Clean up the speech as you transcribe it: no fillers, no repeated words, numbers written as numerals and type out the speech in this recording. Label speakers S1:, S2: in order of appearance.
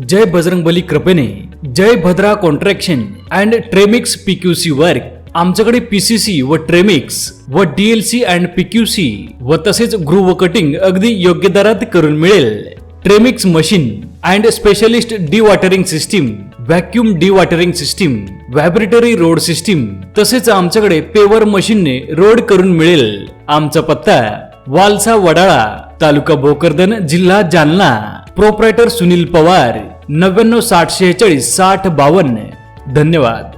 S1: जय बजरंगबली कृपेने जय Bhadra construction and tremix PQC work आमच्याकडे पीसीसी व ट्रेमिक्स व डीएलसी अँड पीक्यूसी व तसेच ग्रूव कटिंग अगदी योग्य दरात करून मिळेल। Tremix machine and specialist dewatering system, vacuum dewatering system, vibratory road system तसेच आमच्याकडे पेवर मशीनने रोड करून मिळेल। आमचा पत्ता वालसा वडाळा, तालुका भोकरदन, जिल्हा जालना। प्रोप्रायटर सुनील पवार, 99 60 46 60 52। धन्यवाद।